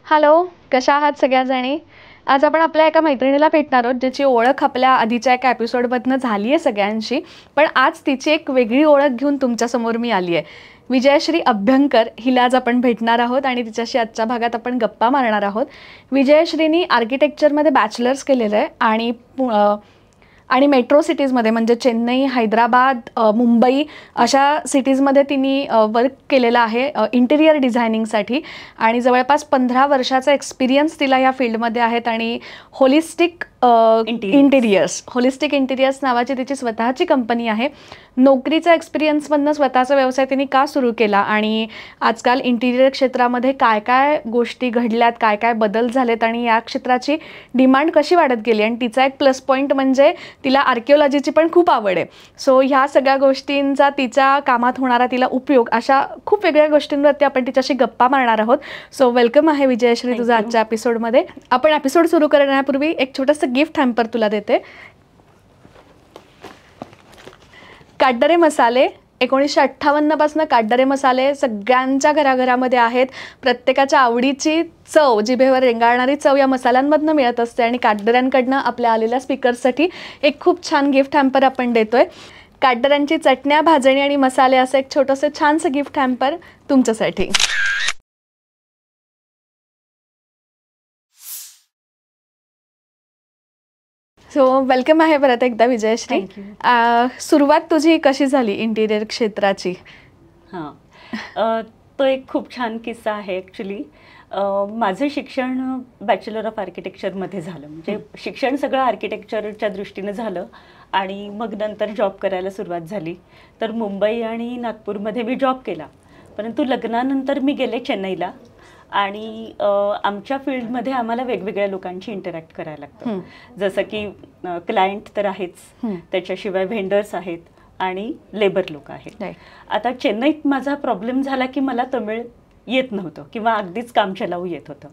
Hello, कशा आहात सगळ्याजणी? आज आपण आपल्या एका मैत्रिणीला भेटणार आहोत, ज्याची ओळख आपल्या आधीच्या एका एपिसोडमधनं झाली आहे सगळ्यांशी. पण आज तिची एक वेगळी ओळख घेऊन तुमच्यासमोर मी आली आहे. विजयश्री अभ्यंकर हिला आज आपण भेटणार आहोत आणि तिच्याशी आजच्या भागात आपण गप्पा मारणार आहोत. विजयश्रीनी आर्किटेक्चरमध्ये बॅचलर्स केलेलं आहे आणि मेट्रो सिटीजमध्ये म्हणजे चेन्नई, हैदराबाद, मुंबई अशा सिटीजमध्ये तिने वर्क केलेलं आहे इंटिरियर डिझायनिंगसाठी. आणि जवळपास 15 वर्षाचा एक्सपिरियन्स तिला या फील्डमध्ये आहेत. आणि होलिस्टिक इंटिरियर्स नावाची तिची स्वतःची कंपनी आहे. नोकरीचा एक्सपिरियन्समधनं स्वतःचा व्यवसाय तिने का सुरू केला आणि आजकाल इंटिरियर क्षेत्रामध्ये काय काय गोष्टी घडल्यात, काय काय बदल झालेत आणि या क्षेत्राची डिमांड कशी वाढत गेली. आणि तिचा एक प्लस पॉईंट म्हणजे तिला आर्किओलॉजीची पण खूप आवड आहे. सो ह्या सगळ्या गोष्टींचा तिच्या कामात होणारा तिला उपयोग अशा खूप वेगळ्या गोष्टींवरती आपण तिच्याशी गप्पा मारणार आहोत. सो वेलकम आहे विजयश्री तुझं आजच्या एपिसोडमध्ये. आपण एपिसोड सुरू करण्यापूर्वी एक छोटंसं गिफ्ट हॅम्पर तुला देते. काटदरे मसाले 1958 पासून काटदरे मसाले सगळ्यांच्या घराघरामध्ये आहेत. प्रत्येकाच्या आवडीची चव, जिभेवर रेंगाळणारी चव या मसाल्यांमधनं मिळत असते. आणि काटदऱ्यांकडनं आपल्या आलेल्या स्पीकर्ससाठी एक खूप छान गिफ्ट हॅम्पर आपण देतोय. काटदऱ्यांची चटण्या, भाजणी आणि मसाले असं एक छोटंसं छानसं गिफ्ट हॅम्पर तुमच्यासाठी. सो वेलकम आहे परत एकदा विजयश्री. सुरुवात तुझी कशी झाली इंटिरियर क्षेत्राची? तो एक खूप छान किस्सा आहे. ॲक्च्युली माझं शिक्षण बॅचलर ऑफ आर्किटेक्चरमध्ये झालं. म्हणजे शिक्षण सगळं आर्किटेक्चरच्या दृष्टीनं झालं आणि मग नंतर जॉब करायला सुरुवात झाली. तर मुंबई आणि नागपूरमध्ये मी जॉब केला. परंतु लग्नानंतर मी गेले चेन्नईला आणि आमच्या फील्डमध्ये आम्हाला वेगवेगळ्या लोकांशी इंटरॅक्ट करायला लागतं. जसं की क्लायंट तर आहेच, त्याच्याशिवाय व्हेंडर्स आहेत आणि लेबर लोक आहेत. आता चेन्नईत माझा प्रॉब्लेम झाला की मला तमिळ येत नव्हतं किंवा अगदीच काम चलावू येत होतं.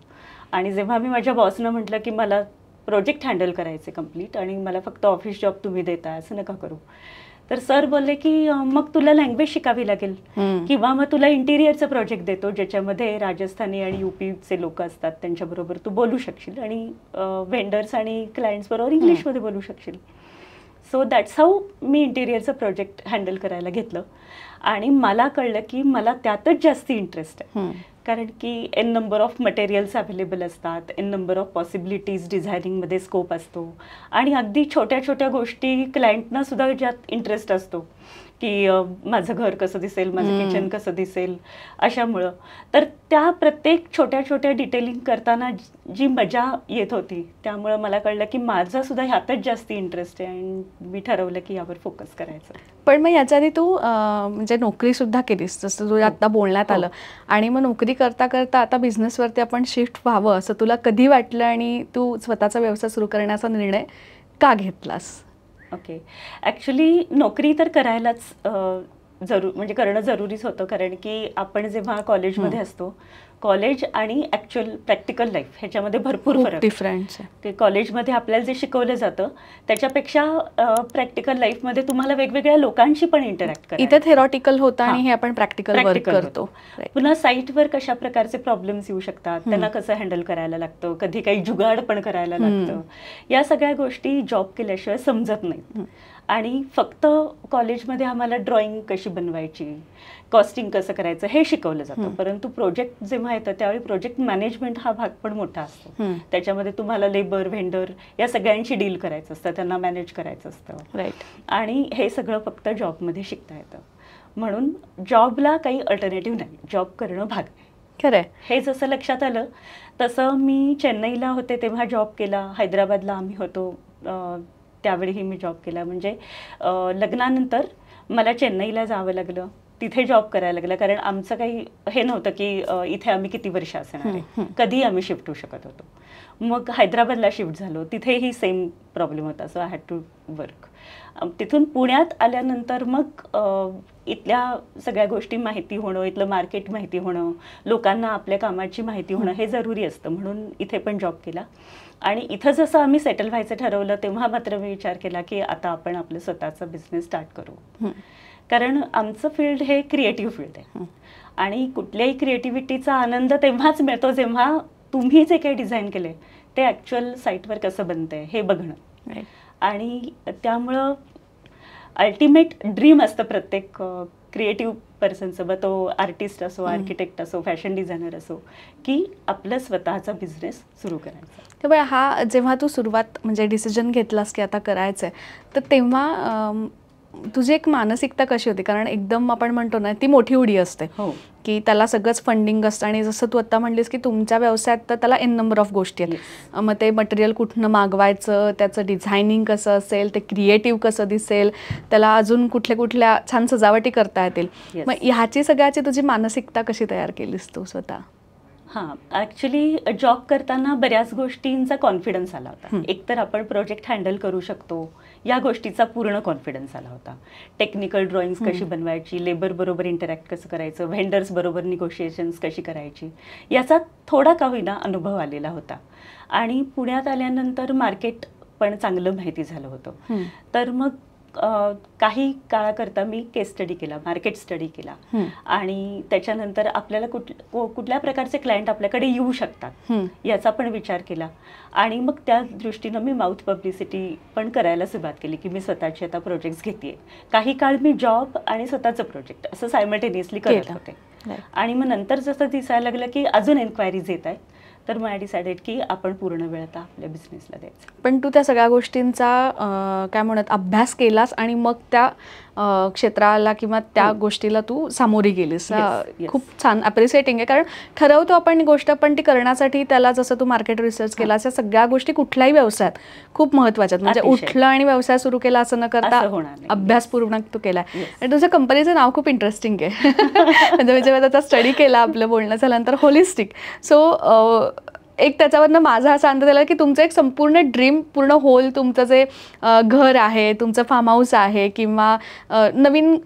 आणि जेव्हा मी माझ्या बॉसनं म्हटलं की मला प्रोजेक्ट हँडल करायचे कम्प्लीट आणि मला फक्त ऑफिस जॉब तुम्ही देताय, असं नका करू. तर सर बोलले की मग तुला लँग्वेज शिकावी लागेल किंवा मग तुला इंटिरियरचं प्रोजेक्ट देतो ज्याच्यामध्ये राजस्थानी आणि UPचे लोक असतात, त्यांच्याबरोबर तू बोलू शकशील आणि व्हेंडर्स आणि क्लायंट्स बरोबर इंग्लिशमध्ये बोलू शकशील. सो दॅट्स हाऊ मी इंटिरियरचं प्रोजेक्ट हँडल करायला घेतलं. आणि मला कळलं की मला त्यातच जास्त इंटरेस्ट आहे. कारण की N number of materials available असतात, एन नंबर ऑफ पॉसिबिलिटीज डिझायनिंगमध्ये स्कोप असतो आणि अगदी छोट्या छोट्या गोष्टी क्लायंटना सुद्धा ज्यात इंटरेस्ट असतो की माझं घर कसं दिसेल, माझं किचन कसं दिसेल, अशामुळं. तर त्या प्रत्येक छोट्या छोट्या डिटेलिंग करताना जी मजा येत होती त्यामुळं मला कळलं की माझा सुद्धा ह्यातच जास्त इंटरेस्ट आहे आणि मी ठरवलं की यावर फोकस करायचं. पण मग याच्या आधी तू म्हणजे नोकरीसुद्धा केलीस, जसं तुझ्या आत्ता बोलण्यात आलं. आणि मग नोकरी करता करता आता बिझनेसवरती आपण शिफ्ट व्हावं असं तुला कधी वाटलं आणि तू स्वतःचा व्यवसाय सुरू करण्याचा निर्णय का घेतलास? ओके, ॲक्च्युली नोकरी तर करायलाच म्हणजे करणं जरुरीच होतं. कारण की आपण जेव्हा कॉलेजमध्ये असतो, कॉलेज आणि ॲक्च्युअल प्रॅक्टिकल लाईफ ह्याच्यामध्ये भरपूर फरक डिफरन्स आहे. ते कॉलेजमध्ये आपल्याला जे शिकवलं जातं त्याच्यापेक्षा प्रॅक्टिकल लाईफमध्ये तुम्हाला वेगवेगळ्या लोकांशी पण इंटरॅक्ट करायचं. इथे थेरॉटिकल होतं आणि हे आपण प्रॅक्टिकल वर्क करतो. पुन्हा साईटवर कशा प्रकारचे प्रॉब्लेम्स येऊ शकतात, त्यांना कसं हँडल करायला लागतं, कधी काही जुगाड पण करायला लागतं. या सगळ्या गोष्टी जॉब केल्याशिवाय समजत नाहीत. आणि फक्त कॉलेजमध्ये आम्हाला ड्रॉइंग कशी बनवायची, कॉस्टिंग कसं करायचं हे शिकवलं जातं. परंतु प्रोजेक्ट जेव्हा येतं त्यावेळी प्रोजेक्ट मॅनेजमेंट हा भाग पण मोठा असतो. त्याच्यामध्ये तुम्हाला लेबर, व्हेंडर या सगळ्यांशी डील करायचं असतं, त्यांना मॅनेज करायचं असतं. आणि हे सगळं फक्त जॉबमध्ये शिकता येतं. म्हणून जॉबला काही अल्टरनेटिव्ह नाही, जॉब करणं भाग आहे. खरं आहे. हे जसं लक्षात आलं तसं मी चेन्नईला होते तेव्हा जॉब केला, हैदराबादला आम्ही होतो त्यावेळीही मी जॉब केला. म्हणजे लग्नानंतर मला चेन्नईला जावं लागलं, तिथे जॉब करायला लागला. कारण आमचं काही हे नव्हतं की इथे आम्ही किती वर्ष असणार आहे, कधीही आम्ही शिफ्ट होऊ शकत होतो. मग हैदराबादला शिफ्ट झालो, तिथेही सेम प्रॉब्लेम होता. So I had to work. तिथून पुण्यात आल्यानंतर मग इथल्या सगळ्या गोष्टी माहिती होणं, इथलं मार्केट माहिती होणं, लोकांना आपल्या कामाची माहिती होणं हे जरुरी असतं. म्हणून इथे पण जॉब केला. आणि इथं जसं आम्ही सेटल व्हायचं ठरवलं तेव्हा मात्र मी विचार केला की आता आपण आपलं स्वतःचा बिझनेस स्टार्ट करू. कारण आमचं फील्ड हे क्रिएटिव्ह फील्ड आहे आणि कुठल्याही क्रिएटिव्हिटीचा आनंद तेव्हाच मिळतो जेव्हा तुम्ही जे काही डिझाईन केले ते ॲक्च्युअल साईटवर कसं बनतंय हे बघणं. आणि त्यामुळं अल्टिमेट ड्रीम असतं प्रत्येक क्रिएटिव्ह पर्सनचं, मग तो आर्टिस्ट असो, आर्किटेक्ट असो, फॅशन डिझायनर असो, की आपलं स्वतःचा बिझनेस सुरू करायचा. तेव्हा हा जेव्हा तू सुरुवात म्हणजे डिसिजन घेतलास की आता करायचं आहे, तर तेव्हा तुझी एक मानसिकता कशी होती? कारण एकदम आपण म्हणतो ना ती मोठी उडी असते की त्याला सगळंच फंडिंग असतं, आणि जसं तू आता म्हणलीस की तुमच्या व्यवसायात तर त्याला एन नंबर ऑफ गोष्टी आहेत. मग ते मटेरियल कुठनं मागवायचं, त्याचं डिझायनिंग कसं असेल, ते क्रिएटिव्ह कसं दिसेल, त्याला अजून कुठल्या छान सजावटी करता येतील. मग ह्याची सगळ्याची तुझी मानसिकता कशी तयार केलीस तू स्वतः? हां, ॲक्च्युली जॉब करताना बऱ्याच गोष्टींचा कॉन्फिडन्स आला होता. एकतर आपण प्रोजेक्ट हँडल करू शकतो या गोष्टीचा पूर्ण कॉन्फिडन्स आला होता. टेक्निकल ड्रॉइंग्स कशी बनवायची, लेबर बरोबर इंटरॅक्ट कसं करायचं, व्हेंडर्स बरोबर निगोशिएशन्स कशी करायची, याचा थोडा का होईना अनुभव आलेला होता. आणि पुण्यात आल्यानंतर मार्केट पण चांगलं माहिती झालं होतं. तर मग काही काळाकरता मी केस स्टडी केला, मार्केट स्टडी केला, आणि त्याच्यानंतर आपल्याला कुठल्या प्रकारचे क्लायंट आपल्याकडे येऊ शकतात याचा पण विचार केला. आणि मग त्या दृष्टीनं मी माउथ पब्लिसिटी पण करायला सुरुवात केली की मी स्वतःचे आता प्रोजेक्ट्स घेते. काही काळ मी जॉब आणि स्वतःचं प्रोजेक्ट असं सायमल्टेनियसली करत होते. आणि मग नंतर जसं दिसायला लागलं की अजून एन्क्वायरीज येत आहेत, तर मग आय डिसाइडेड की आपण पूर्ण वेळ आता आपल्या बिझनेसला द्यायचा. पण तू त्या सगळ्या गोष्टींचा काय म्हणत अभ्यास केलास आणि मग त्या क्षेत्राला किंवा त्या गोष्टीला तू सामोरी गेलीस. खूप छान, अप्रिसिएटिंग आहे. कारण ठरवतो आपण गोष्ट, पण ती करण्यासाठी त्याला जसं तू मार्केट रिसर्च केला, अशा सगळ्या गोष्टी कुठल्याही व्यवसायात खूप महत्त्वाच्या आहेत. म्हणजे उठलं आणि व्यवसाय सुरू केला असं न करता अभ्यास पूर्ण तू केलाय. आणि तुझ्या कंपनीचं नाव खूप इंटरेस्टिंग आहे. म्हणजे जेव्हा त्याचा स्टडी केला, आपलं बोलणं झाल्यानंतर होलिस्टिक. सो एक त्याच्यावरनं माझा असा अंदाज आला की तुमचं एक संपूर्ण ड्रीम पूर्ण होल, तुमचं जे घर आहे, तुमचं फार्म हाऊस आहे, किंवा नवीन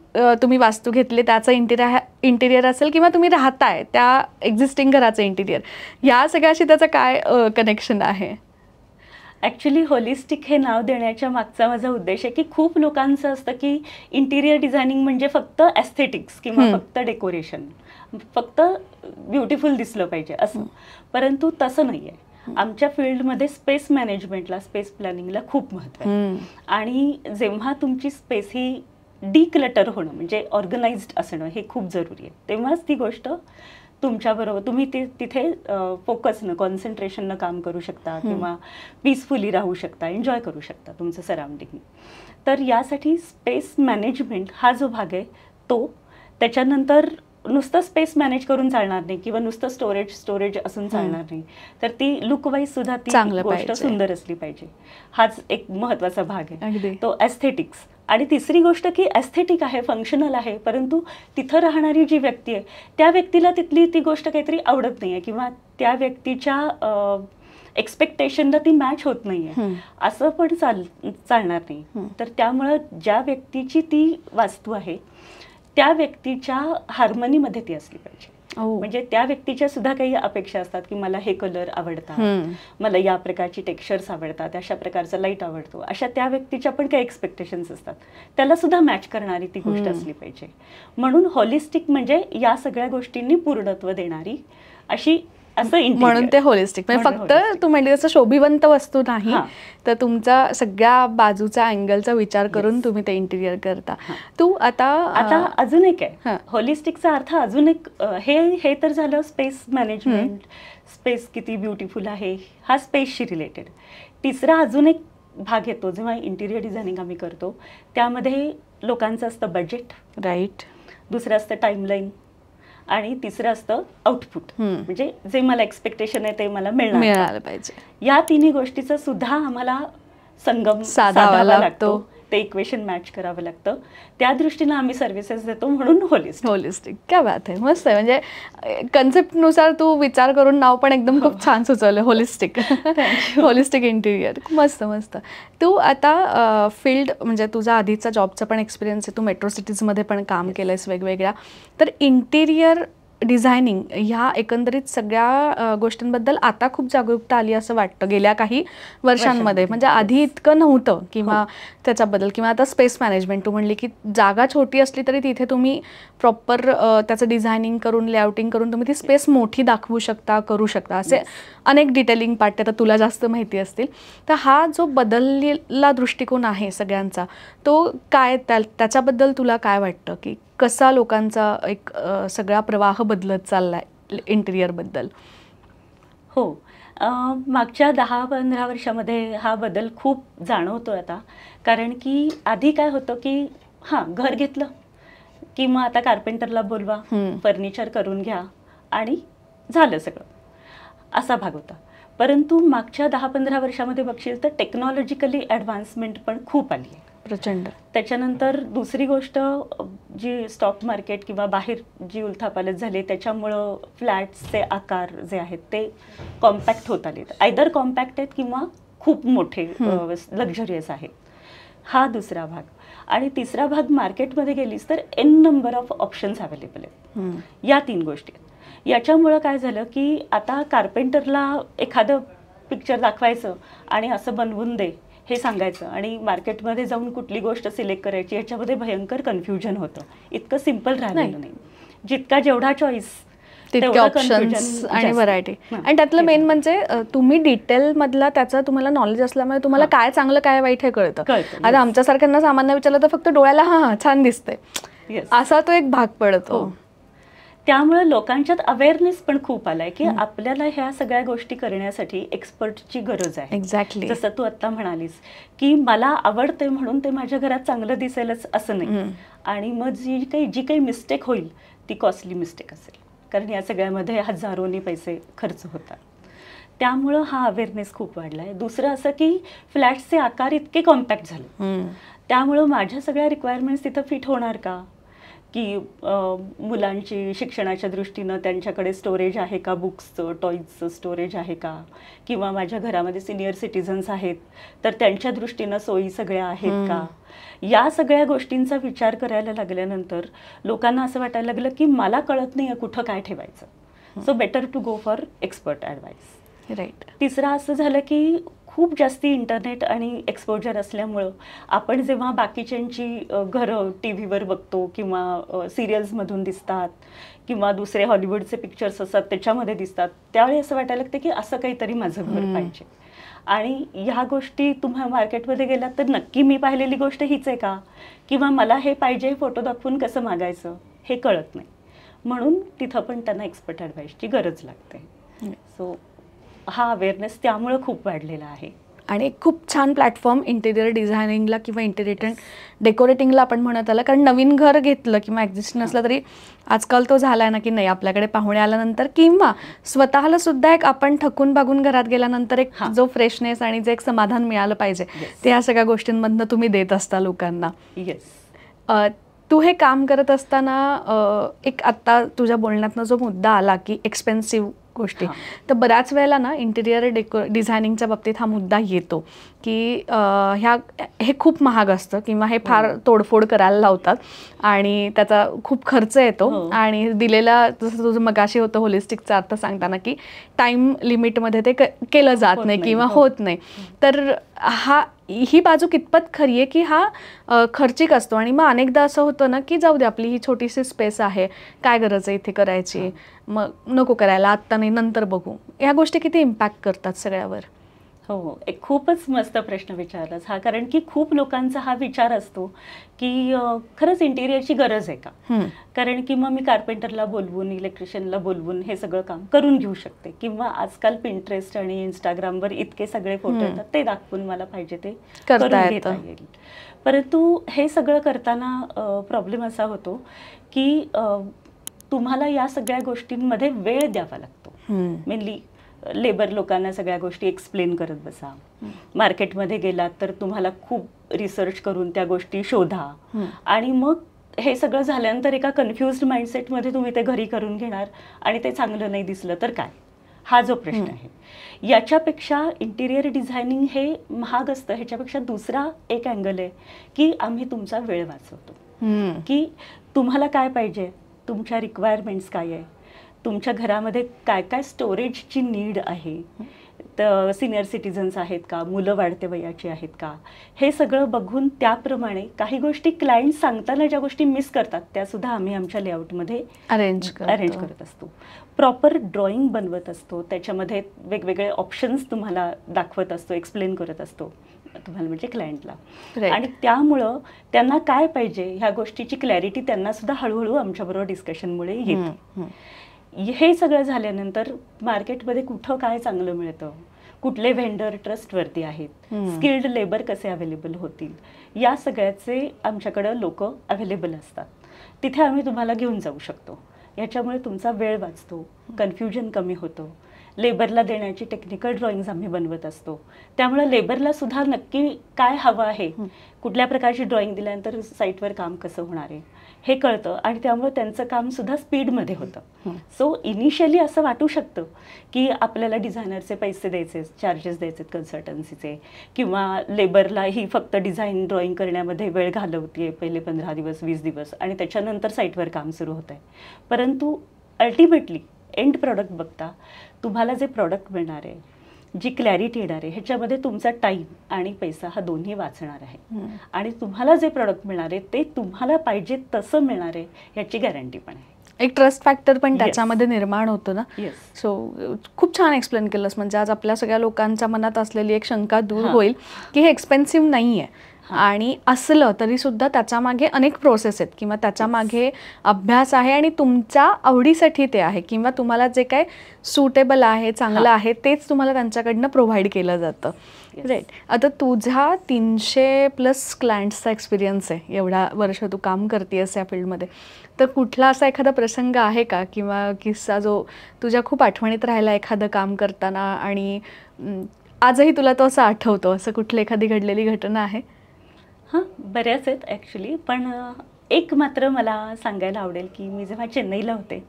तुम्ही वास्तू घेतली त्याचं इंटिरियर असेल, किंवा तुम्ही राहताय त्या एक्झिस्टिंग घराचं इंटिरियर, या सगळ्याशी त्याचं काय कनेक्शन आहे? ॲक्च्युली होलिस्टिक हे नाव देण्याच्या मागचा माझा उद्देश आहे की खूप लोकांचं असतं की इंटिरियर डिझायनिंग म्हणजे फक्त ॲस्थेटिक्स किंवा फक्त डेकोरेशन, फक्त ब्युटिफुल दिसलं पाहिजे असं. परंतु तसं नाही आहे. आमच्या फील्डमध्ये स्पेस मॅनेजमेंटला, स्पेस प्लॅनिंगला खूप महत्त्व आहे. आणि जेव्हा तुमची स्पेस ही डिक्लटर होणं म्हणजे ऑर्गनाइज्ड असणं हे खूप जरुरी आहे, तेव्हाच ती गोष्ट तुमच्याबरोबर तुम्ही तिथे फोकसनं, कॉन्सन्ट्रेशननं काम करू शकता किंवा पीसफुली राहू शकता, एन्जॉय करू शकता तुमचं सराउंडिंग. तर यासाठी स्पेस मॅनेजमेंट हा जो भाग आहे तो, त्याच्यानंतर नुसतं स्पेस मॅनेज करून चालणार नाही किंवा नुसतं स्टोरेज असून चालणार नाही, तर ती लुकवाईज सुद्धा ती गोष्ट सुंदर असली पाहिजे. हाच एक महत्त्वाचा भाग आहे तो ॲस्थेटिक्स. आणि तिसरी गोष्ट की ॲस्थेटिक आहे, फंक्शनल आहे, परंतु तिथं राहणारी जी व्यक्ती आहे त्या व्यक्तीला तिथली ती गोष्ट काहीतरी आवडत नाही आहे किंवा त्या व्यक्तीच्या एक्सपेक्टेशनला ती मॅच होत नाही आहे, असं पण चालणार नाही. तर त्यामुळं ज्या व्यक्तीची ती वास्तू आहे त्या व्यक्तीच्या हार्मनीमध्ये ती असली पाहिजे. म्हणजे त्या व्यक्तीच्या सुद्धा काही अपेक्षा असतात की मला हे कलर आवडतात, मला या प्रकारची टेक्स्चर्स आवडतात, अशा प्रकारचा लाईट आवडतो, अशा त्या व्यक्तीच्या पण काही एक्सपेक्टेशन्स असतात, त्याला सुद्धा मॅच करणारी ती गोष्ट असली पाहिजे. म्हणून होलिस्टिक म्हणजे या सगळ्या गोष्टींनी पूर्णत्व देणारी अशी, म्हणून ते होलिस्टिक. म्हणजे फक्त तू म्हणली तसं शोभिवंत वस्तू नाही, तर तुमचा सगळ्या बाजूचा अँगलचा विचार करून तुम्ही ते इंटिरियर करता. तू आता अजून एक आहे होलिस्टिकचा अर्थ, अजून एक हे तर झालं स्पेस मॅनेजमेंट, स्पेस किती ब्युटिफुल आहे हा स्पेसशी रिलेटेड. तिसरा अजून एक भाग येतो जेव्हा इंटिरियर डिझायनिंग आम्ही करतो, त्यामध्ये लोकांचं असतं बजेट, राईट, दुसरं असतं टाईमलाईन, आणि तिसरं असतं आउटपुट, म्हणजे जे मला एक्सपेक्टेशन आहे ते मला मिळालं पाहिजे. या तिन्ही गोष्टीचा सुद्धा आम्हाला संगम साधावा लागतो, ते इक्वेशन मॅच करावं लागतं. त्या दृष्टीनं आम्ही सर्व्हिसेस देतो, म्हणून होलिस्टिक. क्या बात आहे, मस्त आहे. म्हणजे कन्सेप्टनुसार तू विचार करून नाव पण एकदम खूप छान सुचवलं, होलिस्टिक. होलिस्टिक इंटिरियर, मस्त मस्त. तू आता फील्ड म्हणजे तुझा आधीचा जॉबचा पण एक्सपिरियन्स आहे, तू मेट्रो सिटीजमध्ये पण काम केलंयस वेगवेगळ्या, तर इंटिरियर डिझायनिंग ह्या एकंदरीत सगळ्या गोष्टींबद्दल आता खूप जागरूकता आली असं वाटतं गेल्या काही वर्षांमध्ये. म्हणजे आधी इतकं नव्हतं किंवा त्याच्याबद्दल. किंवा आता स्पेस मॅनेजमेंट तू म्हणली की जागा छोटी असली तरी तिथे तुम्ही प्रॉपर त्याचं डिझायनिंग करून लेआउटिंग करून तुम्ही ती स्पेस मोठी दाखवू शकता, करू शकता. असे अनेक डिटेलिंग पार्ट आता तुला जास्त माहिती असतील. तर हा जो बदललेला दृष्टिकोन आहे सगळ्यांचा तो काय, त्याच्याबद्दल तुला काय वाटतं की कसा लोकांचा एक सगळा प्रवाह बदलत चाललाय इंटिरियरबद्दल? हो, मागच्या 10-15 वर्षामध्ये हा बदल खूप जाणवतोय आता. कारण की आधी काय होतं की घर घेतलं की मग आता कार्पेंटरला बोलवा, फर्निचर करून घ्या आणि झालं सगळं, असा भाग होता. परंतु मागच्या 10-15 वर्षामध्ये बघशील तर टेक्नॉलॉजिकली ॲडव्हान्समेंट पण खूप आली आहे, प्रचंड. त्याच्यानंतर दुसरी गोष्ट जी स्टॉक मार्केट किंवा बाहेर जी उलथापालथ झाली त्याच्यामुळं फ्लॅट्सचे आकार जे आहेत ते कॉम्पॅक्ट होत आलेत. आयदर कॉम्पॅक्ट आहेत किंवा खूप मोठे लक्झरियस आहेत. हा दुसरा भाग. आणि तिसरा भाग, मार्केटमध्ये गेलीस तर n number of options available आहेत. या 3 गोष्टी आहेत. याच्यामुळं काय झालं की आता कार्पेंटरला एखादं पिक्चर दाखवायचं आणि असं बनवून दे हे सांगायचं आणि मार्केटमध्ये जाऊन कुठली गोष्ट सिलेक्ट करायची याच्यामध्ये भयंकर कन्फ्युजन होतं. इतकं सिम्पल राहिलेलं नाही. जितका जेवढा चॉईस तितके ऑप्शन्स आणि व्हरायटी. आणि त्यातलं मेन म्हणजे तुम्ही डिटेलमधला त्याचं तुम्हाला नॉलेज असल्यामुळे तुम्हाला काय चांगलं काय वाईट हे कळतं. आता आमच्यासारख्यांना सामान्य विचारलं तर फक्त डोळ्याला छान दिसतंय असा तो एक भाग पडतो. त्यामुळे लोकांच्यात अवेअरनेस पण खूप आलाय की आपल्याला ह्या सगळ्या गोष्टी करण्यासाठी एक्सपर्टची गरज आहे. एक्झॅक्टली. जसं तू आता म्हणालीस की मला आवडते म्हणून ते माझ्या घरात चांगलं दिसेलच असं नाही. आणि मग जी काही मिस्टेक होईल ती कॉस्टली मिस्टेक असेल, कारण या सगळ्यामध्ये हजारोनी पैसे खर्च होतात. त्यामुळं हा अवेअरनेस खूप वाढला आहे. दुसरं असं की फ्लॅट्सचे आकार इतके कॉम्पॅक्ट झाले, त्यामुळं माझ्या सगळ्या रिक्वायरमेंट्स तिथं फिट होणार का, की मुलांची शिक्षणाच्या दृष्टीनं त्यांच्याकडे स्टोरेज आहे का, बुक्सचं टॉईजचं स्टोरेज आहे का, किंवा माझ्या घरामध्ये सिनियर सिटीजन्स आहेत तर त्यांच्या दृष्टीनं सोयी सगळ्या आहेत का. या सगळ्या गोष्टींचा विचार करायला लागल्यानंतर लोकांना असं वाटायला लागलं की मला कळत नाही आहे कुठं काय ठेवायचं, so better to go for expert advice. Right. तिसरं असं झालं की खूप जास्ती इंटरनेट आणि एक्सपोजर असल्यामुळं आपण जेव्हा बाकीच्यांची घरं टी व्हीवर बघतो किंवा सिरियल्समधून दिसतात किंवा दुसरे हॉलिवूडचे पिक्चर्स असतात त्याच्यामध्ये दिसतात, त्यावेळी असं वाटायला लागतं की असं काहीतरी माझं घर पाहिजे. आणि ह्या गोष्टी तुम्हा मार्केटमध्ये गेलात तर नक्की मी पाहिलेली गोष्ट हीच आहे का, किंवा मला हे पाहिजे फोटो दाखवून कसं मागायचं हे कळत नाही. म्हणून तिथं पण त्यांना एक्सपर्ट ॲडवाईसची गरज लागते. सो हा अवेअरनेस त्यामुळं खूप वाढलेला आहे. आणि खूप छान प्लॅटफॉर्म इंटेरियर डिझायनिंगला किंवा इंटेरियर डेकोरेटिंगला आपण म्हणत आलं. कारण नवीन घर घेतलं किंवा एक्झिस्टिंग असलं तरी आजकाल तो झाला आहे ना की नाही आपल्याकडे पाहुणे आल्यानंतर किंवा स्वतःला सुद्धा एक आपण थकून बागून घरात गेल्यानंतर एक जो फ्रेशनेस आणि जे एक समाधान मिळालं पाहिजे ते ह्या सगळ्या गोष्टींमधनं तुम्ही देत असता लोकांना. तू हे काम करत असताना एक आत्ता तुझ्या बोलण्यातनं जो मुद्दा आला की एक्सपेन्सिव्ह गोष्टी, तर बऱ्याच वेळेला ना इंटेरियर डिझायनिंगच्या बाबतीत हा मुद्दा येतो की हे खूप महाग असतं किंवा हे फार तोडफोड करायला लावतात आणि त्याचा खूप खर्च येतो. आणि दिलेला जसं तुझं मगाशी होतं होलिस्टिकचा अर्थ सांगताना की टाईम लिमिटमध्ये ते केलं जात नाही किंवा होत नाही. तर ही बाजू कितपत खरी आहे की हा खर्चिक असतो आणि मग अनेकदा असं होतं ना की जाऊ दे आपली ही छोटीशी स्पेस आहे, काय गरज आहे इथे करायची, मग नको करायला आत्ता नाही नंतर बघू. ह्या गोष्टी किती इम्पॅक्ट करतात सगळ्यावर? हो, एक खूपच मस्त प्रश्न विचारलास हा. कारण की खूप लोकांचा हा विचार असतो की खरंच इंटिरियरची गरज आहे का, कारण की मग मी कार्पेंटरला बोलवून इलेक्ट्रिशियनला बोलवून हे सगळं काम करून घेऊ शकते, किंवा आजकाल पिंटरेस्ट आणि इंस्टाग्रामवर इतके सगळे फोटो येतात ते दाखवून मला पाहिजे ते करून घेता येईल. परंतु हे सगळं करताना प्रॉब्लेम असा होतो की तुम्हाला या सगळ्या गोष्टींमध्ये वेळ द्यावा लागतो. मेनली लेबर लोकांना सगळ्या गोष्टी एक्सप्लेन करत बसा. मार्केटमध्ये गेलात तर तुम्हाला खूप रिसर्च करून त्या गोष्टी शोधा आणि मग हे सगळं झाल्यानंतर एका कन्फ्युज्ड माइंडसेटमध्ये तुम्ही ते घरी करून घेणार आणि ते चांगलं नाही दिसलं तर काय, हा जो प्रश्न आहे. याच्यापेक्षा इंटिरियर डिझायनिंग हे महाग असतं, ह्याच्यापेक्षा दुसरा एक अँगल आहे की आम्ही तुमचा वेळ वाचवतो. की तुम्हाला काय पाहिजे, तुमच्या रिक्वायरमेंट्स काय आहे, तुमच्या घरामध्ये काय काय स्टोरेजची नीड आहे, तर सिनियर सिटीजन्स आहेत का, मुलं वाढत्या वयाची आहेत का, हे सगळं बघून त्याप्रमाणे काही गोष्टी क्लायंट सांगताना ज्या गोष्टी मिस करतात त्यासुद्धा आम्ही आमच्या लेआउटमध्ये अरेंज करत असतो. प्रॉपर ड्रॉइंग बनवत असतो, त्याच्यामध्ये वेगवेगळे ऑप्शन्स तुम्हाला दाखवत असतो, एक्सप्लेन करत असतो तुम्हाला म्हणजे क्लायंटला. आणि त्यामुळं त्यांना काय पाहिजे ह्या गोष्टीची क्लॅरिटी त्यांना सुद्धा हळूहळू आमच्याबरोबर डिस्कशनमुळे येते. हे सगळं झाल्यानंतर मार्केटमध्ये कुठं काय चांगलं मिळतं, कुठले व्हेंडर ट्रस्टवरती आहेत, स्किल्ड लेबर कसे अवेलेबल होतील, या सगळ्याचे आमच्याकडं लोक अवेलेबल असतात. तिथे आम्ही तुम्हाला घेऊन जाऊ शकतो. याच्यामुळे तुमचा वेळ वाचतो, कन्फ्युजन कमी होतं. लेबरला देण्याची टेक्निकल ड्रॉइंग्स आम्ही बनवत असतो, त्यामुळे लेबरला सुद्धा नक्की काय हवं आहे, कुठल्या प्रकारची ड्रॉइंग दिल्यानंतर साईटवर काम कसं होणार आहे हे कळतं आणि त्यामुळे त्यांचं काम सुद्धा स्पीडमध्ये होतं. सो इनिशियली असं वाटू शकतं की आपल्याला डिझायनरचे पैसे द्यायचे, चार्जेस द्यायचे कन्सल्टन्सीचे, किंवा लेबरला ही फक्त डिझाईन ड्रॉइंग करण्यामध्ये वेळ घालवते पहिले 15 दिवस 20 दिवस आणि त्याच्यानंतर साईटवर काम सुरू होतं आहे. परंतु अल्टिमेटली एंड प्रॉडक्ट बघता तुम्हाला जे प्रॉडक्ट मिळणार आहे, जी क्लॅरिटी येणार आहे, ह्याच्यामध्ये तुमचा टाईम आणि पैसा हा दोन्ही वाचणार आहे. आणि तुम्हाला जे प्रॉडक्ट मिळणार आहे ते तुम्हाला पाहिजे तसं मिळणार आहे ह्याची गॅरंटी पण आहे. एक ट्रस्ट फॅक्टर पण त्याच्यामध्ये निर्माण होतो ना. सो खूप छान एक्सप्लेन केलंस. म्हणजे आज आपल्या सगळ्या लोकांच्या मनात असलेली एक शंका दूर होईल की हे एक्सपेन्सिव्ह नाही आहे, आणि असलं तरी सुद्धा त्याच्या मागे अनेक प्रोसेस आहेत किंवा त्याच्या मागे अभ्यास आहे आणि तुमच्या आवडीसाठी ते आहे, किंवा तुम्हाला जे काय सुटेबल आहे, चांगलं आहे, तेच तुम्हाला त्यांच्याकडनं प्रोव्हाइड केलं जातं. राईट. आता तुझा 300+ क्लायंट्सचा एक्सपिरियन्स आहे, एवढा वर्ष तू काम करतेस या फील्डमध्ये, तर कुठला असा एखादा प्रसंग आहे का किंवा किस्सा जो तुझ्या खूप आठवणीत राहिला एखादं काम करताना आणि आजही तुला तो असं आठवतो, असं कुठली एखादी घडलेली घटना आहे? हां, बऱ्याच आहेत ॲक्च्युली, पण एक मात्र मला सांगायला आवडेल की मी जेव्हा चेन्नईला होते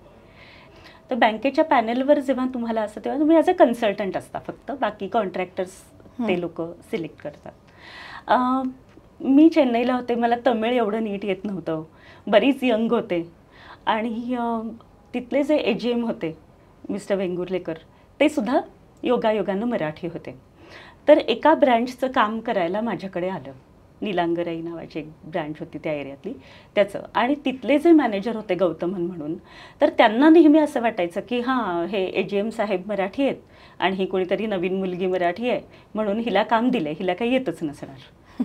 तर बँकेच्या पॅनेलवर जेव्हा तुम्हाला असं, तेव्हा तुम्ही ॲज अ कन्सल्टंट असता फक्त, बाकी कॉन्ट्रॅक्टर्स ते लोक सिलेक्ट करतात. मी चेन्नईला होते, मला तमिळ एवढं नीट येत नव्हतं, बरीच यंग होते, आणि तिथले जे AGM होते मिस्टर वेंगुर्लेकर ते सुद्धा योगायोगानं मराठी होते. तर एका ब्रँचचं काम करायला माझ्याकडे आलं. नीलांगराई नावाची एक ब्रँच होती त्या एरियातली, त्याचं. आणि तिथले जे मॅनेजर होते गौतमन म्हणून, तर त्यांना नेहमी असं वाटायचं की हां, हे AGM साहेब मराठी आहेत आणि ही कोणीतरी नवीन मुलगी मराठी आहे म्हणून हिला काम दिलंय, हिला काही येतच नसणार,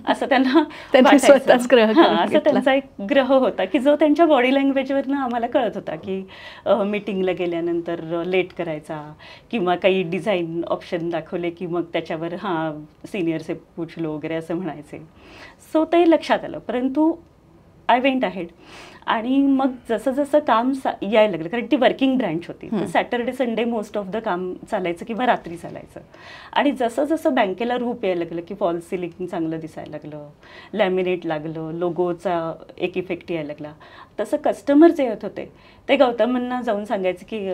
असं त्यांना स्वतःच ग्रह असं त्यांचा एक ग्रह होता की जो त्यांच्या बॉडी लँग्वेजवरनं आम्हाला कळत होता की मीटिंगला गेल्यानंतर लेट करायचा किंवा काही डिझाईन ऑप्शन दाखवले की मग त्याच्यावर हां सिनियर से पूछ लो वगैरे असं म्हणायचे. सो ते लक्षात आलं. परंतु आय वेंट अहेड आणि मग जसं जसं काम यायला लागलं, कारण ती वर्किंग ब्रँच होती, तर Saturday Sunday most of the काम चालायचं किंवा रात्री चालायचं. आणि जसं जसं बँकेला रूप यायला लागलं की फॉल सिलिंग चांगलं दिसायला लागलं, लॅमिनेट लागलं, लोगोचा एक इफेक्ट यायला लागला, तसं कस्टमर जे येत होते ते गौतमांना जाऊन सांगायचं की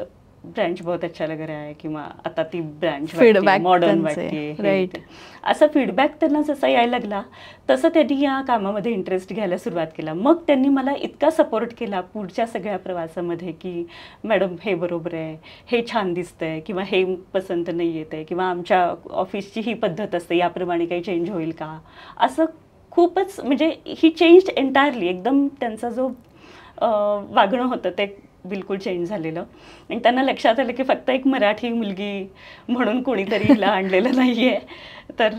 ब्रँच बहुत अच्छा लग रहा है, किंवा आता ती ब्रँच मॉडर्न वाटते. असा फीडबॅक त्यांना जसा यायला लागला तसं त्यांनी या कामामध्ये इंटरेस्ट घ्यायला सुरुवात केला. मग त्यांनी मला इतका सपोर्ट केला पुढच्या सगळ्या प्रवासामध्ये की मॅडम हे बरोबर आहे, हे छान दिसतंय, किंवा हे पसंत नाही येत आहे, किंवा आमच्या ऑफिसची ही पद्धत असते, याप्रमाणे काही चेंज होईल का, असं खूपच. म्हणजे ही चेंज एंटायरली एकदम त्यांचा जो वागणं होतं ते बिलकुल चेंज झालेलं. आणि त्यांना लक्षात आलं की फक्त एक मराठी मुलगी म्हणून कोणीतरी हिला आणलेलं नाहीये, तर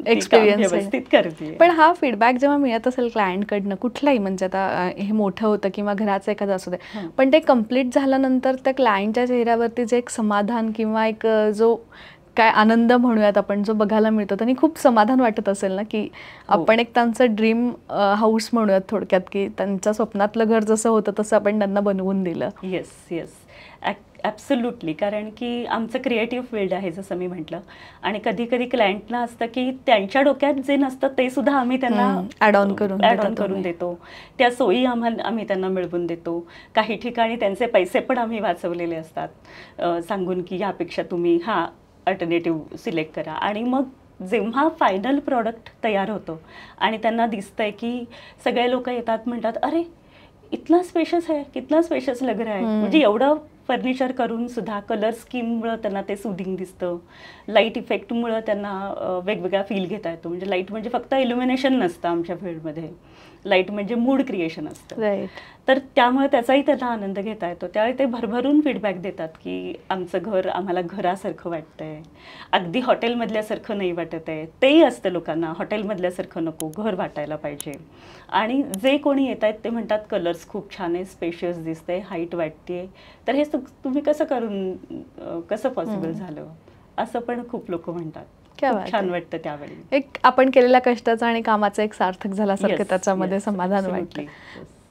एक्सपिरियन्स व्यवस्थित करते. पण हा फीडबॅक जेव्हा मिळत असेल क्लायंटकडनं कुठलाही, म्हणजे आता हे मोठं होतं किंवा घराचं एखादं असू दे, पण ते कम्प्लीट झाल्यानंतर त्या क्लायंटच्या चेहऱ्यावरती जे एक समाधान किंवा एक जो काय आनंद म्हणूयात आपण जो बघायला मिळतो, त्यांनी खूप समाधान वाटत असेल ना, की आपण एक त्यांचं ड्रीम हाऊस म्हणूयात थोडक्यात, की त्यांच्या स्वप्नातलं घर जसं होतं तसं आपण त्यांना बनवून दिलं. Yes yes, absolutely. कारण की आमचं क्रिएटिव्ह फील्ड आहे जसं मी म्हटलं, आणि कधी कधी क्लायंटला असतं की त्यांच्या डोक्यात जे नसतं ते सुद्धा आम्ही त्यांना ॲड ऑन करून देतो, त्या सोयी आम्ही त्यांना मिळवून देतो. काही ठिकाणी त्यांचे पैसे पण आम्ही वाचवलेले असतात, सांगून की यापेक्षा तुम्ही हा अल्टरनेटिव्ह सिलेक्ट करा. आणि मग जेव्हा फायनल प्रॉडक्ट तयार होतं आणि त्यांना दिसतंय की सगळे लोक येतात म्हणतात, अरे इतना स्पेशस है, कितना स्पेशस लग रहा है, म्हणजे एवढं फर्निचर करून सुद्धा कलर स्कीममुळं त्यांना ते सुदिंग दिसतं, लाईट इफेक्टमुळं त्यांना वेगवेगळा फील घेता येतो. म्हणजे लाईट म्हणजे फक्त इल्युमिनेशन नसतं आमच्या फील्डमध्ये, लाईट म्हणजे मूड क्रिएशन असतं. तर त्यामुळे त्याचाही त्यांना आनंद घेता येतो. त्यावेळी ते भरभरून फीडबॅक देतात की आमचं घर आम्हाला घरासारखं वाटतंय, अगदी हॉटेलमधल्यासारखं नाही वाटत आहे. तेही असतं लोकांना, हॉटेलमधल्यासारखं नको, घर वाटायला पाहिजे. आणि जे कोणी येत आहेत ते म्हणतात कलर्स खूप छान आहे, स्पेशियस दिसते, हाईट वाटते. तर हे तुम्ही कसं पॉसिबल झालं, असं पण खूप लोक म्हणतात. छान वाटतं त्यावेळी. एक आपण केलेल्या कष्टाचं आणि कामाचं एक सार्थक झाल्यासारखं त्याच्यामध्ये समाधान वाटतं.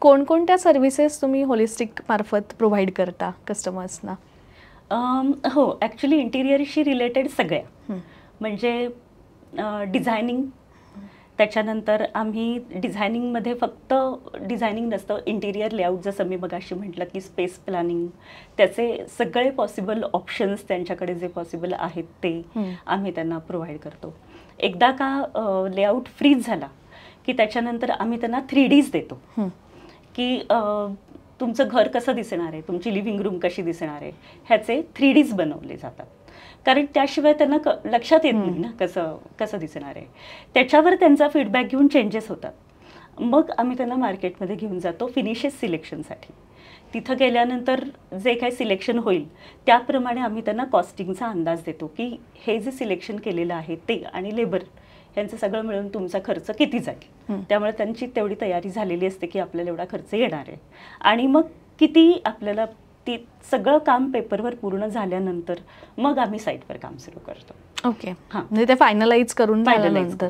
कोणकोणत्या सर्व्हिसेस तुम्ही होलिस्टिक मार्फत प्रोव्हाइड करता कस्टमर्सना? हो, ॲक्च्युली इंटिरियरशी रिलेटेड सगळ्या, म्हणजे डिझायनिंग. त्याच्यानंतर आम्ही डिझायनिंगमध्ये फक्त डिझायनिंग नसतं, इंटिरियर लेआउट, जसं मी मगाशी म्हटलं की स्पेस प्लॅनिंग, त्याचे सगळे पॉसिबल ऑप्शन्स त्यांच्याकडे जे पॉसिबल आहेत ते आम्ही त्यांना प्रोव्हाइड करतो. एकदा का लेआउट फ्रीज झाला की त्याच्यानंतर आम्ही त्यांना 3Ds देतो की तुमचं घर कसं दिसणार आहे, तुमची लिव्हिंग रूम कशी दिसणार आहे, ह्याचे 3Ds बनवले जातात. कारण त्याशिवाय त्यांना लक्षात येत नाही ना कसं दिसणार आहे. त्याच्यावर त्यांचा फीडबॅक घेऊन चेंजेस होतात. मग आम्ही त्यांना मार्केटमध्ये घेऊन जातो फिनिशेस सिलेक्शनसाठी. तिथं गेल्यानंतर जे काही सिलेक्शन होईल त्याप्रमाणे आम्ही त्यांना कॉस्टिंगचा अंदाज देतो की हे जे सिलेक्शन केलेलं आहे ते आणि लेबर यांचं सगळं मिळून तुमचा खर्च किती जाईल. त्यामुळे त्यांची तेवढी तयारी झालेली असते की आपल्याला एवढा खर्च येणार आहे. आणि मग किती आपल्याला ती सगळं काम पेपरवर पूर्ण झाल्यानंतर मग आम्ही साईटवर काम सुरू करतो. ओके, हां, म्हणजे ते फायनलाइज करून झाल्यानंतर.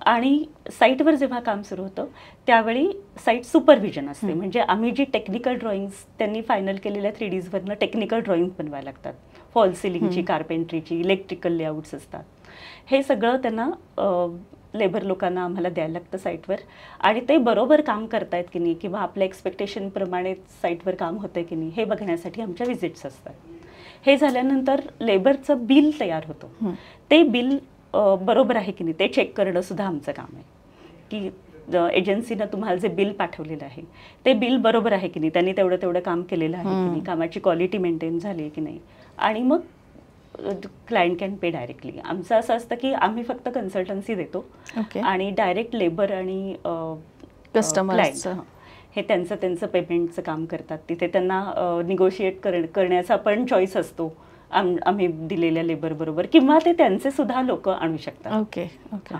आणि साईटवर जेव्हा काम सुरू होतं त्यावेळी साईट सुपरव्हिजन असते. म्हणजे आम्ही जी टेक्निकल ड्रॉइंग्स त्यांनी फायनल केलेल्या 3Dsवरनं टेक्निकल ड्रॉइंग बनवायला लागतात. फॉल सिलिंगची, कार्पेंट्रीची, इलेक्ट्रिकल लेआउट्स असतात. हे सगळं त्यांना लेबर लोकांना आम्हाला द्यायला लागतं साईटवर. आणि ते बरोबर काम करतायत की नाही किंवा आपल्या एक्सपेक्टेशनप्रमाणे साईटवर काम होतं आहे की नाही हे बघण्यासाठी आमच्या व्हिजिट्स असतात. हे झाल्यानंतर लेबरचं बिल तयार होतं. ते बिल बरोबर आहे की नाही ते चेक करणं सुद्धा आमचं काम आहे की एजन्सीनं तुम्हाला जे बिल पाठवलेलं आहे ते बिल बरोबर आहे की नाही, त्यांनी तेवढं काम केलेलं आहे की नाही, कामाची क्वालिटी मेंटेन झाली आहे की नाही. आणि मग क्लायंट कॅन पे डायरेक्टली. आमचं असं असतं की आम्ही फक्त कन्सल्टन्सी देतो आणि डायरेक्ट लेबर आणि कस्टमर्स हे त्यांचं पेमेंटचं काम करतात. तिथे त्यांना निगोशिएट करण्याचा पण चॉईस असतो आम्ही दिलेल्या लेबर बरोबर, किंवा ते त्यांचे सुद्धा लोक आणू शकतात. ओके ओके,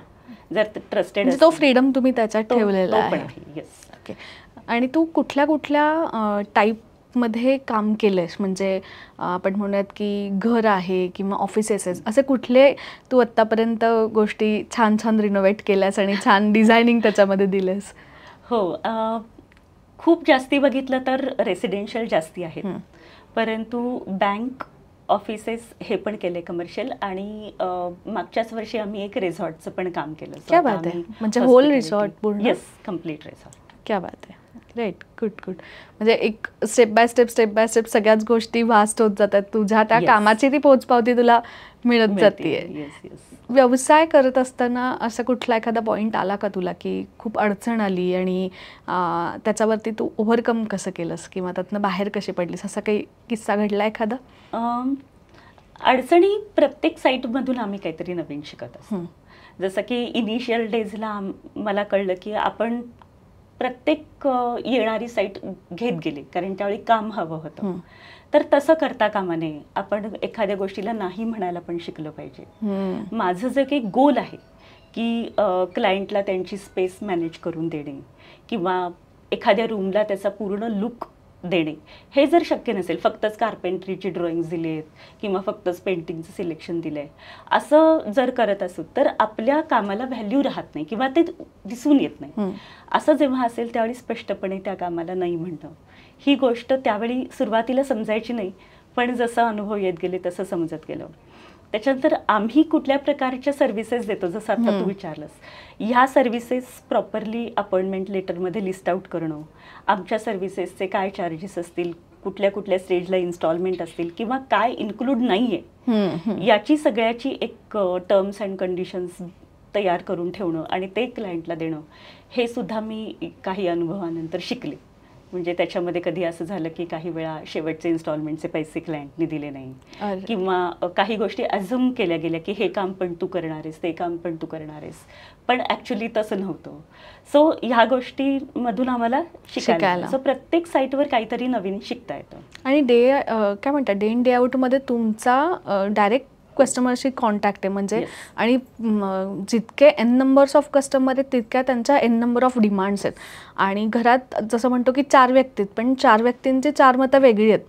जर ट्रस्टेड तो फ्रीडम तुम्ही त्याच्यात ठेवलेला आहे. येस. ओके. आणि तू कुठल्या टाईपमध्ये काम केलंयस? म्हणजे आपण म्हणूयात की घर आहे किंवा ऑफिसेस आहेत, असे कुठले तू आत्तापर्यंत गोष्टी छान छान रिनोव्हेट केल्यास आणि छान डिझायनिंग त्याच्यामध्ये दिलेस? हो, खूप जास्ती बघितलं तर रेसिडेन्शियल जास्ती आहेत, परंतु बँक, ऑफिसेस हे पण केले कमर्शियल. आणि मागच्याच वर्षी आम्ही एक रिसॉर्टचं पण काम केलं. क्या बात आहे, म्हणजे होल रिसॉर्ट पूर्ण? Yes, complete resort. क्या बात आहे, ग्रेट, गुड. म्हणजे एक स्टेप बाय स्टेप सगळ्याच गोष्टी वास्ट होत जातात. तुझ्या त्या कामाची ती पोचपावती तुला मिळत जाते. व्यवसाय करत असताना असं कुठला एखादा पॉईंट आला का तुला की खूप अडचण आली आणि त्याच्यावरती तू ओव्हरकम कसं केलंस किंवा त्यातनं बाहेर कशी पडलीस, असा काही किस्सा घडला एखादा? अडचणी प्रत्येक साईटमधून आम्ही काहीतरी नवीन शिकत असतो. जसं की इनिशियल डेजला मला कळलं की आपण प्रत्येक येणारी साईट घेत गेली, कारण त्यावेळी काम हवं होतं. तर तसं करता कामा नये. आपण एखाद्या गोष्टीला नाही म्हणायला पण शिकलं पाहिजे. माझं जे काही गोल आहे की क्लायंटला त्यांची स्पेस मॅनेज करून देणे किंवा एखाद्या रूमला त्याचा पूर्ण लुक देणे, हे जर शक्य नसेल, फक्तच कार्पेंट्रीची ड्रॉइंग्स दिले आहेत किंवा फक्तच पेंटिंगचं सिलेक्शन दिलं आहे, असं जर करत असू तर आपल्या कामाला व्हॅल्यू राहत नाही किंवा ते दिसून येत नाही. असं जेव्हा असेल त्यावेळी स्पष्टपणे त्या कामाला नाही म्हणणं, ही गोष्ट त्यावेळी सुरुवातीला समजायची नाही, पण जसं अनुभव येत गेले तसं समजत गेलं. त्याच्यानंतर आम्ही कुठल्या प्रकारच्या सर्व्हिसेस देतो, जसं आता तू विचारलंस, ह्या सर्व्हिसेस प्रॉपरली अपॉइंटमेंट लेटरमध्ये लिस्ट आउट करणं, आमच्या सर्व्हिसेसचे काय चार्जेस असतील, कुठल्या स्टेजला इन्स्टॉलमेंट असतील किंवा काय इन्क्लूड नाही आहे, याची सगळ्याची एक टर्म्स अँड कंडिशन्स तयार करून ठेवणं आणि ते क्लायंटला देणं, हे सुद्धा मी काही अनुभवानंतर शिकले म्हणजे त्याच्यामध्ये कधी असं झालं की काही वेळा शेवटचे इन्स्टॉलमेंटचे पैसे क्लायंटनी दिले नाही, किंवा काही गोष्टी अझ्युम केल्या गेल्या की हे काम पण तू करणार आहेस, ते काम पण तू करणार आहेस, पण ॲक्च्युली तसं नव्हतं. सो ह्या गोष्टीमधून आम्हाला शिकायला, सो प्रत्येक साईटवर काहीतरी नवीन शिकता येतं. आणि काय म्हणतात, डे इन डे आउटमध्ये तुमचा डायरेक्ट कस्टमरशी कॉन्टॅक्ट आहे म्हणजे, आणि जितके एन नंबर्स ऑफ कस्टमर आहेत तितक्या त्यांच्या एन नंबर ऑफ डिमांड्स आहेत. आणि घरात जसं म्हणतो की 4 व्यक्ती आहेत, पण 4 व्यक्तींची 4 मतं वेगळी आहेत.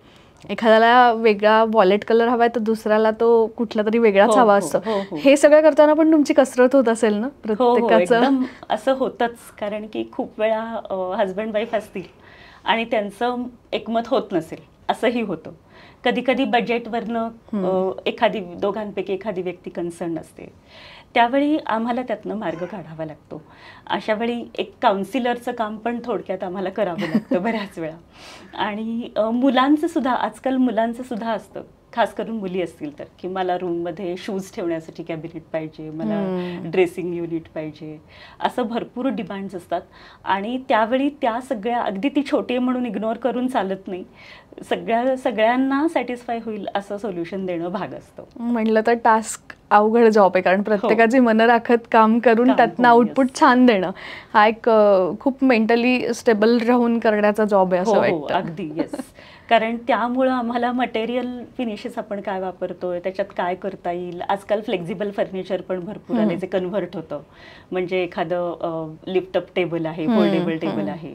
एखाद्याला वेगळा वॉलेट कलर हवा आहे तर दुसऱ्याला तो कुठला तरी वेगळाच हवा असतो. हे सगळं करताना पण तुमची कसरत होत असेल ना प्रत्येकाचं? असं होतच, कारण की खूप वेळा हजबंड वाईफ असतील आणि त्यांचं एकमत होत नसेल, असंही होतं. कधी कधी बजेटवरनं दोघांपैकी एखादी व्यक्ती कन्सर्न असते, त्यावेळी आम्हाला त्यातनं मार्ग काढावा लागतो. अशा वेळी एक काउन्सिलरचं काम पण थोडक्यात आम्हाला करावं लागतं बऱ्याच वेळा. आणि मुलांचं सुद्धा, आजकाल मुलांचं सुद्धा असतं, खास करून मुली असतील तर, की मला रूममध्ये शूज ठेवण्यासाठी कॅबिनेट पाहिजे, मला ड्रेसिंग युनिट पाहिजे, असं भरपूर डिमांड्स असतात. आणि त्यावेळी त्या सगळ्या, अगदी ती छोटी आहे म्हणून इग्नोर करून चालत नाही, सगळ्यांना सॅटिस्फाय होईल असं सोल्युशन देणं भाग असतं. म्हटलं तर टास्क अवघड जॉब आहे, कारण प्रत्येकाची मनं राखत काम करून त्यातनं आउटपुट छान देणं हा एक खूप मेंटली स्टेबल राहून करण्याचा जॉब आहे असं वाटतं. अगदी येस. कारण त्यामुळं आम्हाला मटेरियल फिनिशेस आपण काय वापरतोय, त्याच्यात काय करता येईल. आजकाल फ्लेक्झिबल फर्निचर पण भरपूर आले जे कन्व्हर्ट होतं, म्हणजे एखादं लिफ्टअप टेबल आहे, फोल्डेबल टेबल आहे,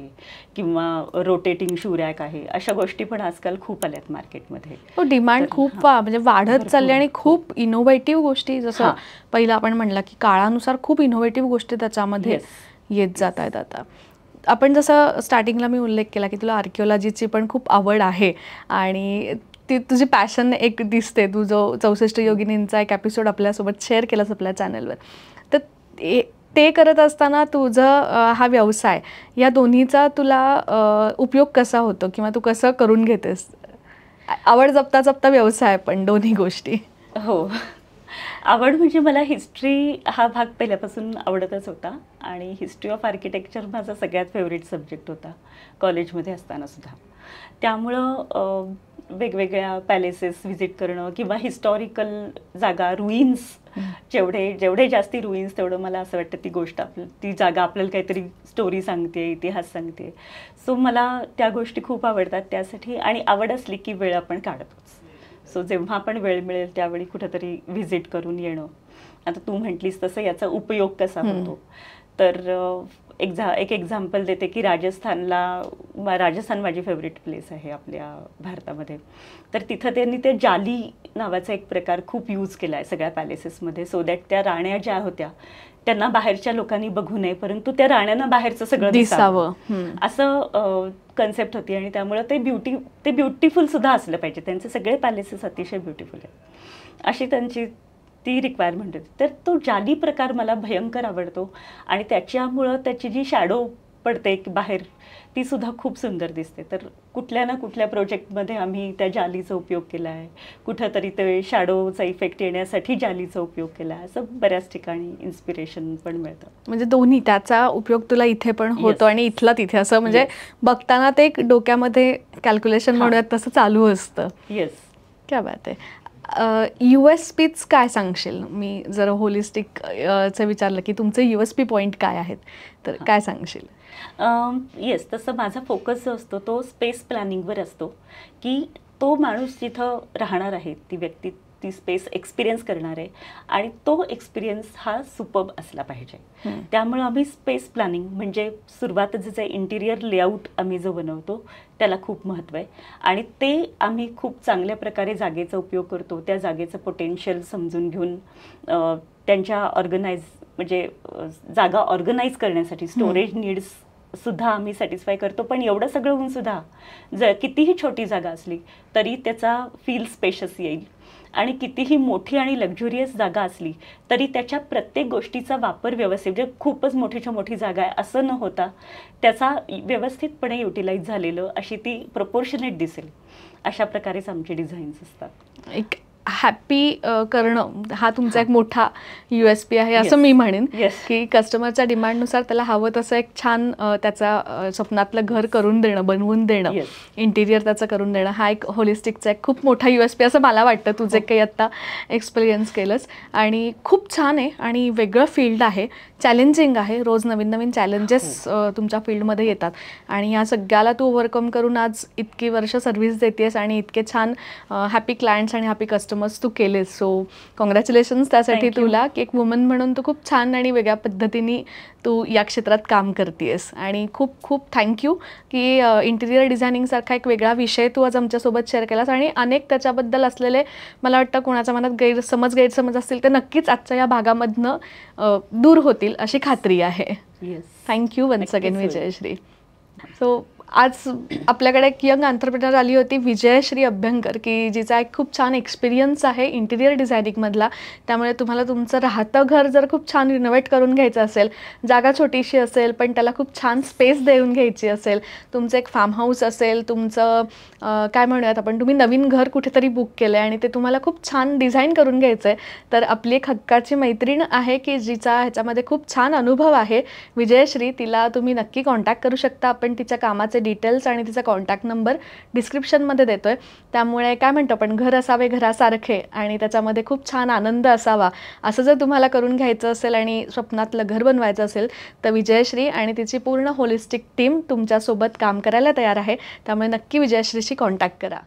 किंवा रोटेटिंग शू रॅक आहे, अशा गोष्टी पण आजकाल खूप आल्यात मार्केटमध्ये. डिमांड खूप म्हणजे वाढत चालली, आणि खूप इनोव्हेटिव्ह गोष्टी, जसं पहिला आपण म्हणला की काळानुसार खूप इनोव्हेटिव्ह गोष्टी त्याच्यामध्ये येत जात आहेत. आता आपण जसं स्टार्टिंगला मी उल्लेख केला की तुला आर्किओलॉजीची पण खूप आवड आहे, आणि ती तुझी पॅशन एक दिसते. तू जो 64 योगिनींचा एक एपिसोड आपल्यासोबत शेअर केलास आपल्या चॅनलवर, तर ते करत असताना तुझं हा व्यवसाय, या दोन्हीचा तुला उपयोग कसा होतो, किंवा तू कसं करून घेतेस? आवड जपता जपता व्यवसाय पण दोन्ही गोष्टी. हो, आवड म्हणजे मला हिस्ट्री हा भाग पहिल्यापासून आवडतच होता, आणि हिस्ट्री ऑफ आर्किटेक्चर माझा सगळ्यात फेवरेट सब्जेक्ट होता कॉलेजमध्ये असताना सुद्धा. त्यामुळं वेगवेगळ्या पॅलेसेस व्हिजिट करणं, किंवा हिस्टॉरिकल जागा, रुईन्स, जेवढे जास्ती रुईन्स तेवढं मला असं वाटतं ती जागा आपल्याला काहीतरी स्टोरी सांगते, इतिहास सांगते. सो मला त्या गोष्टी खूप आवडतात त्यासाठी, आणि आवड असली की वेळ आपण काढतोच. सो जेव्हा आपण वेळ मिळेल त्यावेळी कुठंतरी व्हिजिट करून येणं. आता तू म्हटलीस तसं याचा उपयोग कसा होतो, तर एक एक्झाम्पल देते की राजस्थान माझी फेवरेट प्लेस आहे आपल्या भारतामध्ये. तर तिथं त्यांनी ते जाली नावाचा एक प्रकार खूप यूज केला आहे सगळ्या पॅलेसेसमध्ये, सो दॅट त्या राण्या ज्या होत्या त्यांना बाहेरच्या लोकांनी बघू नये, परंतु त्या राण्यांना बाहेरचं सगळं दिसावं, असं कन्सेप्ट होती. आणि त्यामुळे ते ब्युटिफुल सुद्धा असलं पाहिजे, त्यांचे सगळे पॅलेसेस अतिशय ब्युटिफुल आहेत, अशी त्यांची ती रिक्वायरमेंट होती. तर तो जाली प्रकार मला भयंकर आवडतो, आणि त्याच्यामुळं त्याची जी शॅडो पडते बाहेर ती सुद्धा खूप सुंदर दिसते. तर कुठल्या ना कुठल्या प्रोजेक्टमध्ये आम्ही त्या जालीचा उपयोग केला आहे, कुठंतरी ते शॅडोचा इफेक्ट येण्यासाठी जालीचा उपयोग केला आहे, असं बऱ्याच ठिकाणी इन्स्पिरेशन पण मिळतं. म्हणजे दोन्ही त्याचा उपयोग तुला इथे पण होतो आणि इथला तिथे, असं म्हणजे बघताना ते एक डोक्यामध्ये कॅल्क्युलेशन म्हणूयात तसं चालू असतं. येस, क्या बात आहे. USPच काय सांगशील? मी जर होलिस्टिकचं विचारलं की तुमचे USP पॉईंट काय आहेत, तर काय सांगशील? येस, तसं माझा फोकस जो असतो तो स्पेस प्लॅनिंगवर असतो, की तो माणूस जिथं राहणार आहे, ती व्यक्ती ती स्पेस एक्सपिरियन्स करणार आहे, आणि तो एक्सपिरियन्स हा सुपर्ब असला पाहिजे. त्यामुळे आम्ही स्पेस प्लॅनिंग म्हणजे सुरुवातीचं इंटिरियर लेआउट आम्ही जो बनवतो त्याला खूप महत्त्व आहे, आणि ते आम्ही खूप चांगल्या प्रकारे जागेचा उपयोग करतो. त्या जागेचं पोटेन्शियल समजून घेऊन त्यांच्या म्हणजे जागा ऑर्गनाईज करण्यासाठी स्टोरेज नीड्स सुद्धा आम्ही सॅटिस्फाय करतो. पण एवढं सगळं होऊन सुद्धा जर कितीही छोटी जागा असली तरी त्याचा फील स्पेशस येईल, आणि कितीही मोठी आणि लक्झुरियस जागा असली तरी त्याच्या प्रत्येक गोष्टीचा वापर व्यवस्थित, म्हणजे खूपच मोठीच्या मोठी जागा आहे असं न होता त्याचा व्यवस्थितपणे युटिलाइज झालेलं, अशी ती प्रपोर्शनेट दिसेल, अशा प्रकारेच आमचे डिझाईन्स असतात. एक हॅपी करणं हा तुमचा एक मोठा USP आहे असं Yes. मी म्हणेन. Yes. की कस्टमरच्या डिमांडनुसार त्याला हवं तसं एक छान त्याचा स्वप्नातलं घर करून देणं, बनवून देणं, Yes. इंटिरियर त्याचं करून देणं हा एक होलिस्टिकचा एक खूप मोठा USP असं मला वाटतं. तू जे काही आत्ता एक्सपिरियन्स केलंस आणि खूप छान आहे आणि वेगळं फील्ड आहे, चॅलेंजिंग आहे, रोज नवीन नवीन चॅलेंजेस तुमच्या फील्डमध्ये येतात आणि या सगळ्याला तू ओव्हरकम करून आज इतकी वर्ष सर्व्हिस देतेस आणि इतके छान हॅपी क्लायंट्स आणि हॅपी कस्टमर्स तू केलेस. सो कॉंग्रॅच्युलेशन्स त्यासाठी Thank you. तुला की एक वुमन म्हणून तू खूप छान आणि वेगळ्या पद्धतीने तू या क्षेत्रात काम करतेस आणि खूप खूप थँक्यू की इंटिरियर डिझायनिंगसारखा एक वेगळा विषय तू आज आमच्यासोबत शेअर केलास आणि अनेक त्याच्याबद्दल असलेले मला वाटतं कोणाच्या मनात गैरसमज असतील ते नक्कीच आजच्या या भागामधनं दूर होतील अशी खात्री आहे. Yes. थँक्यू वन्स नक्कीच अगेन होईल. विजयश्री. सो आज आपल्याकडे एक यंग एंटरप्रेनर आली होती विजयश्री अभ्यंकर की जिचा एक खूप छान एक्सपिरियन्स आहे इंटिरियर डिझायनिंगमधला. त्यामुळे तुम्हाला तुमचं राहतं घर जर खूप छान रिनोव्हेट करून घ्यायचं असेल, जागा छोटीशी असेल पण त्याला खूप छान स्पेस देऊन घ्यायची असेल, तुमचं एक फार्म हाऊस असेल, तुमचं काय म्हणूयात आपण, तुम्ही नवीन घर कुठेतरी बुक केलं आहे आणि ते तुम्हाला खूप छान डिझाईन करून घ्यायचं आहे, तर आपली एक हक्काची मैत्रीण आहे की जिचा ह्याच्यामध्ये खूप छान अनुभव आहे, विजयश्री. तिला तुम्ही नक्की कॉन्टॅक्ट करू शकता. आपण तिच्या कामाचे डिटेल्स आणि तिचा कॉन्टॅक्ट नंबर डिस्क्रिप्शनमध्ये देतोय. त्यामुळे काय म्हणतो आपण, घर असावे घरासारखे आणि त्याच्यामध्ये खूप छान आनंद असावा असं जर तुम्हाला करून घ्यायचं असेल आणि स्वप्नातलं घर बनवायचं असेल तर विजयश्री आणि तिची पूर्ण होलिस्टिक टीम तुमच्यासोबत काम करायला तयार आहे. त्यामुळे नक्की विजयश्रीशी कॉन्टॅक्ट करा.